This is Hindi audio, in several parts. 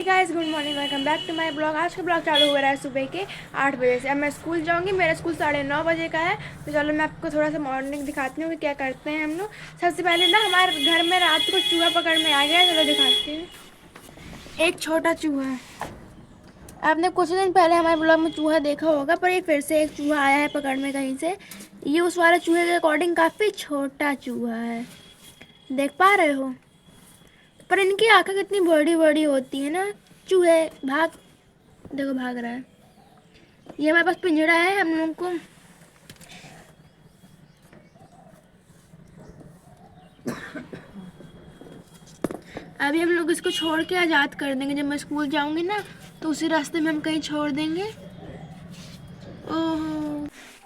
Guys good morning, welcome back to my blog. आज का ब्लॉग चालू हो रहा है सुबह के 8 बजे से। अब मैं स्कूल जाऊंगी। मेरा स्कूल 9:30 बजे का है। तो चलो मैं आपको थोड़ा सा मॉर्निंग दिखाती हूँ कि क्या करते हैं हम लोग। सबसे पहले ना हमारे घर में रात को चूहा पकड़ में आ गया। चलो दिखाती हूँ। एक छोटा चूहा है। आपने कुछ दिन पहले हमारे ब्लॉग में चूहा देखा होगा, पर ये फिर से एक चूहा आया है पकड़ में कहीं से। ये उस वाले चूहे के अकॉर्डिंग काफ़ी छोटा चूहा है, देख पा रहे हो। पर इनकी आंखें कितनी बड़ी बड़ी होती है ना। चूहे भाग, देखो भाग रहा है। ये हमारे पास पिंजरा है हम लोग को। अभी हम लोग इसको छोड़ के आज़ाद कर देंगे। जब मैं स्कूल जाऊंगी ना तो उसी रास्ते में हम कहीं छोड़ देंगे। ओहो।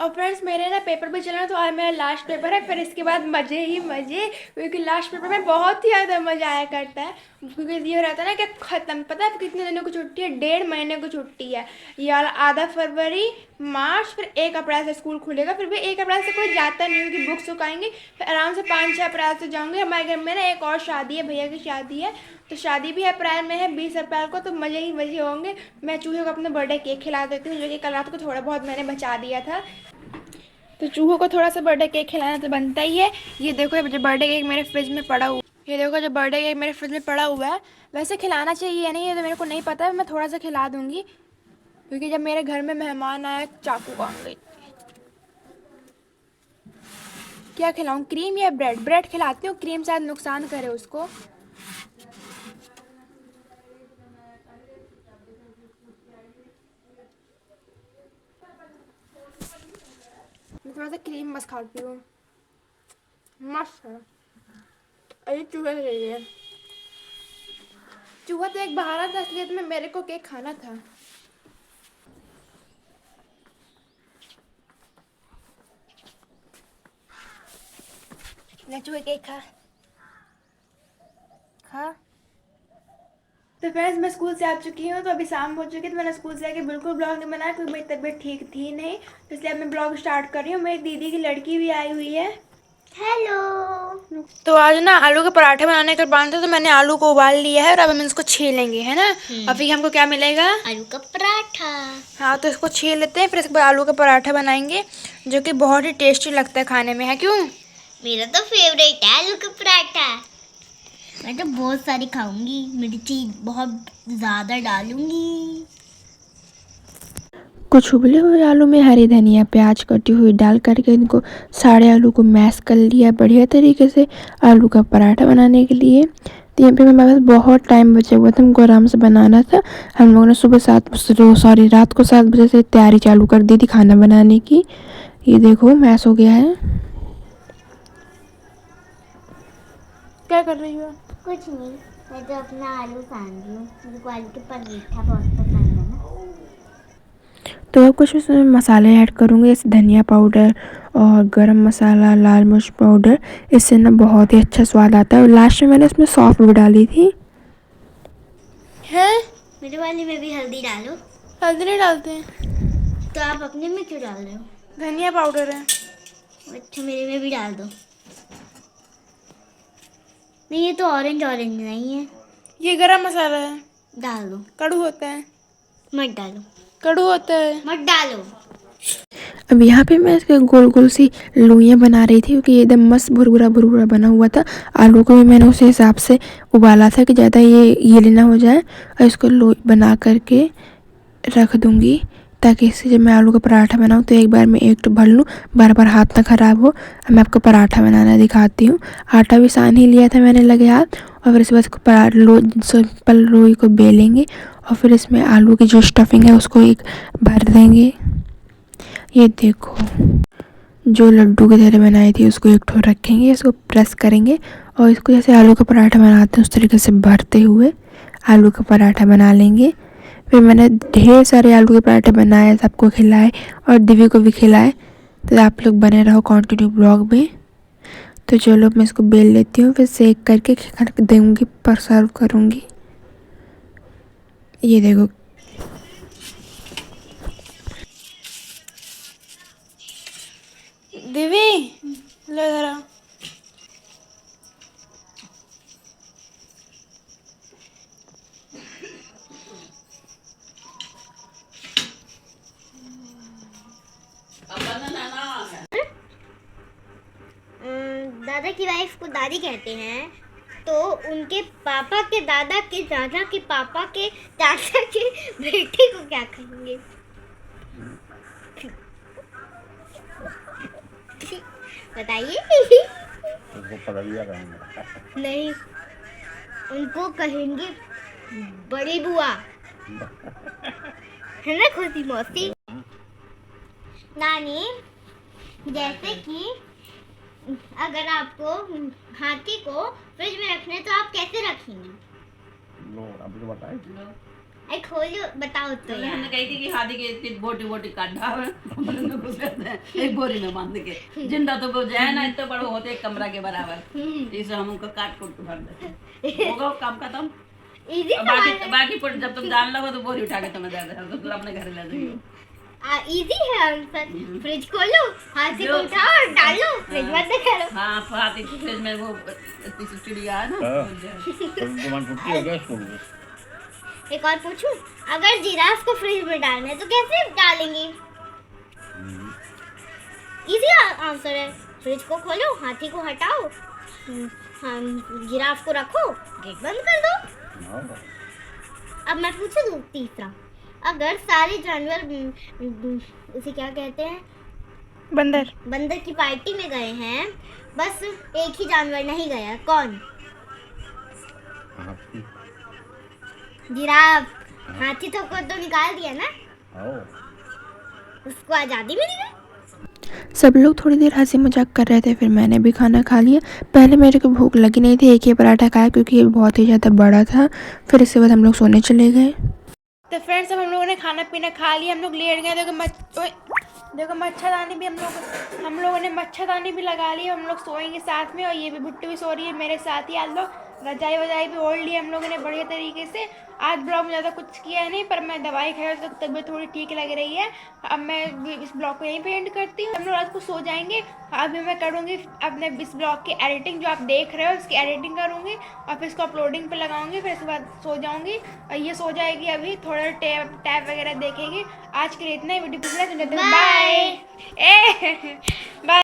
और फ्रेंड्स मेरे ना पेपर भी चल रहा है, तो आज मेरा लास्ट पेपर है। फिर इसके बाद मज़े ही मज़े, क्योंकि लास्ट पेपर में बहुत ही ज़्यादा मज़ा आया करता है। क्योंकि ये रहता है ना कि ख़त्म, पता है कितने दिनों की छुट्टी है? 1.5 महीने की छुट्टी है। ये वाला आधा फरवरी, मार्च, फिर 1 अप्रैल से स्कूल खुलेगा। फिर भी 1 अप्रैल से कोई जाता नहीं है क्योंकि बुक्स सुखाएंगे। फिर आराम से 5-6 अप्रैल से जाऊँगी। हमारे घर में ना एक और शादी है, भैया की शादी है, तो शादी भी अप्रैल में है, 20 अप्रैल को। तो मज़े ही मज़े होंगे। मैं चूहे को अपना बर्थडे केक खिला देती हूँ, जो कि कल रात को थोड़ा बहुत मैंने बचा दिया था। तो चूहों को थोड़ा सा बर्थडे केक खिलाना तो बनता ही है। ये देखो जो बर्थडे केक मेरे फ्रिज में पड़ा हुआ, ये देखो जो बर्थडे केक मेरे फ्रिज में पड़ा हुआ है। वैसे खिलाना चाहिए या नहीं ये तो मेरे को नहीं पता है। मैं थोड़ा सा खिला दूंगी, क्योंकि जब मेरे घर में मेहमान आए चाकू काट गई। क्या खिलाऊं, क्रीम या ब्रेड? ब्रेड खिलाती हूँ, क्रीम शायद नुकसान करे उसको। मैं थोड़ा सा क्रीम बस खाती हूँ, मस्त है। अरे चूहे के लिए चूहा तो एक बहाना था, असलियत में मेरे को केक खाना था। चूहे केक खा खा। तो फ्रेंड्स मैं स्कूल से आ चुकी हूँ। तो अभी शाम हो चुकी है, तो मैंने स्कूल से आके बिल्कुल ब्लॉग नहीं बनाया क्योंकि मेरी तबीयत ठीक थी नहीं। तो इसलिए अब मैं ब्लॉग स्टार्ट कर रही हूँ। मेरी दीदी की लड़की भी आई हुई है। हेलो। तो आज ना आलू के पराठे बनाने का प्लान था, तो मैंने आलू को उबाल लिया है और अब हम इसको छीलेंगे, है ना। अभी हमको क्या मिलेगा? आलू का पराठा। हाँ, तो इसको छील लेते हैं, फिर इसके बाद आलू का पराठा बनाएंगे, जो कि बहुत ही टेस्टी लगता है खाने में, है क्यों? मेरा तो फेवरेट है आलू का पराठा। मैं तो बहुत सारी खाऊंगी, मिर्ची बहुत ज़्यादा डालूंगी। कुछ उबले हुए आलू में हरी धनिया प्याज कटी हुई डाल करके इनको सारे आलू को मैश कर लिया बढ़िया तरीके से आलू का पराठा बनाने के लिए। तो यहाँ पे मेरे पास बहुत टाइम बचा हुआ था, हमको आराम से बनाना था। हम लोगों ने रात को 7 बजे से तैयारी चालू कर दी थी खाना बनाने की। ये देखो मैश हो गया है। क्या कर रही हो? कुछ नहीं, मैं तो अपना आलू सान रही हूँ। मेरे को आलू के पराठा बहुत पसंद है ना। तो अब कुछ उसमें मसाले ऐड करूँगी, जैसे धनिया पाउडर और गरम मसाला, लाल मिर्च पाउडर। इससे ना बहुत ही अच्छा स्वाद आता है। और लास्ट में मैंने इसमें सौंफ भी डाली थी। है मेरे वाले में भी हल्दी डालो। हल्दी नहीं डालते हैं। तो आप अपने में क्यों डाल रहे हो? धनिया पाउडर है। अच्छा, मेरे में भी डाल दो। नहीं, ये तो ऑरेंज ऑरेंज नहीं है। ये गरम मसाला है। डाल दो। कड़ू होता है। मत डालो। कड़ू होता है। मत डालो। अब यहाँ पे मैं इसके गोल गोल सी लोइयाँ बना रही थी, क्योंकि ये एकदम मस्त भुरभुरा भुरभुरा बना हुआ था। आलू को भी मैंने उसी हिसाब से उबाला था कि ज़्यादा ये लेना हो जाए। और इसको लोई बना करके रख दूँगी, ताकि इससे जब मैं आलू का पराठा बनाऊँ तो एक बार में एक तो भर लूँ, बार बार हाथ ना ख़राब हो। अब मैं आपको पराठा बनाना दिखाती हूँ। आटा भी सान ही लिया था मैंने लगे हाथ। और फिर इसके बाद सिंपल लोई को बेलेंगे और फिर इसमें आलू की जो स्टफिंग है उसको एक भर देंगे। ये देखो जो लड्डू की तरह बनाई थी उसको एक ठो रखेंगे, इसको प्रेस करेंगे और इसको जैसे आलू का पराठा बनाते हैं उस तरीके से भरते हुए आलू का पराठा बना लेंगे। फिर मैंने ढेर सारे आलू के पराठे बनाए, सबको खिलाए और दिव्य को भी खिलाए। तो आप लोग बने रहो कंटिन्यू ब्लॉग में। तो चलो मैं इसको बेल लेती हूँ, फिर सेक करके दूँगी, पर सर्व करूँगी। ये देखो दिव्य, लो जरा। की वाइफ को दादी कहते हैं तो उनके पापा के दादा के दादा के पापा के चाचा के बेटे को क्या कहेंगे? बताइए। उसको पगलिया कहेंगे। नहीं, उनको कहेंगे बड़ी बुआ, है ना खुशी मौसी। नानी, जैसे कि अगर आपको हाथी को फ्रिज में रखना है तो आप कैसे रखेंगे? लो अभी तो बताए। अरे खोलो, बताओ तो यार। हमने कही थी कि हाथी के इसकी बोटी बोटी काट डाल एक बोरी में बांध के जिंदा तो वो जाए ना, इतना बड़ा होते एक कमरा के बराबर, इसे हम उनको काट कुट भर देते, होगा वो काम खत्म। इजी और बाकी पुट जब तुम जान लगो तो बोरी उठा के तुम्हें दे दे, तो तुम अपने घर ले जाइए। इजी है आंसर। फ्रिज खोलो, हाथी को उठाओ और डालो, फ्रिज बंद करो। हाँ, हाथी के फ्रिज में वो इतनी सी चिड़िया है ना। तुम्हारी छुट्टी हो गया स्कूल में? एक और पूछूं, अगर जिराफ को फ्रिज में डालना है तो कैसे डालेंगे? इजी आंसर है। फ्रिज को खोलो, हाथी को हटाओ, हम जिराफ को रखो, गेट बंद कर दो। अब मैं पूछूं तीसरा, अगर सारे जानवर उसे क्या कहते हैं, बंदर। बंदर की पार्टी में गए हैं, बस एक ही जानवर नहीं गया, कौन? हाथी। जिराफ। हाथी तो को तो निकाल दिया ना, आओ। उसको आज़ादी मिल गई। सब लोग थोड़ी देर हंसी मजाक कर रहे थे, फिर मैंने भी खाना खा लिया। पहले मेरे को भूख लगी नहीं थी, एक ही पराठा खाया क्योंकि ये बहुत ही ज़्यादा बड़ा था। फिर इसके बाद हम लोग सोने चले गए। तो फ्रेंड्स, अब हम लोगों ने खाना पीना खा लिया, हम लोग लेट गए। देखो मच्छरदानी भी हम लोगों ने मच्छरदानी भी लगा ली। हम लोग सोएंगे साथ में, और ये भी भुट्टू भी सो रही है मेरे साथ ही। आज लोग रजाई वजाई भी ओढ़ ली हम लोगों ने बढ़िया तरीके से। आज ब्लॉग में ज़्यादा कुछ किया नहीं, पर मैं दवाई खाई तो तबीयत थोड़ी ठीक लग रही है। अब मैं इस ब्लॉग को यहीं पे एंड करती हूँ। हम लोग रात को सो जाएंगे। अभी मैं करूँगी अपने इस ब्लॉग की एडिटिंग, जो आप देख रहे हो उसकी एडिटिंग करूँगी और फिर इसको अपलोडिंग पे लगाऊंगी। फिर इसके बाद सो जाऊँगी, और ये सो जाएगी। अभी थोड़ा टैब वगैरह देखेंगे। आज के लिए इतना ही। वीडियो पसंद है तो बाय। बाय।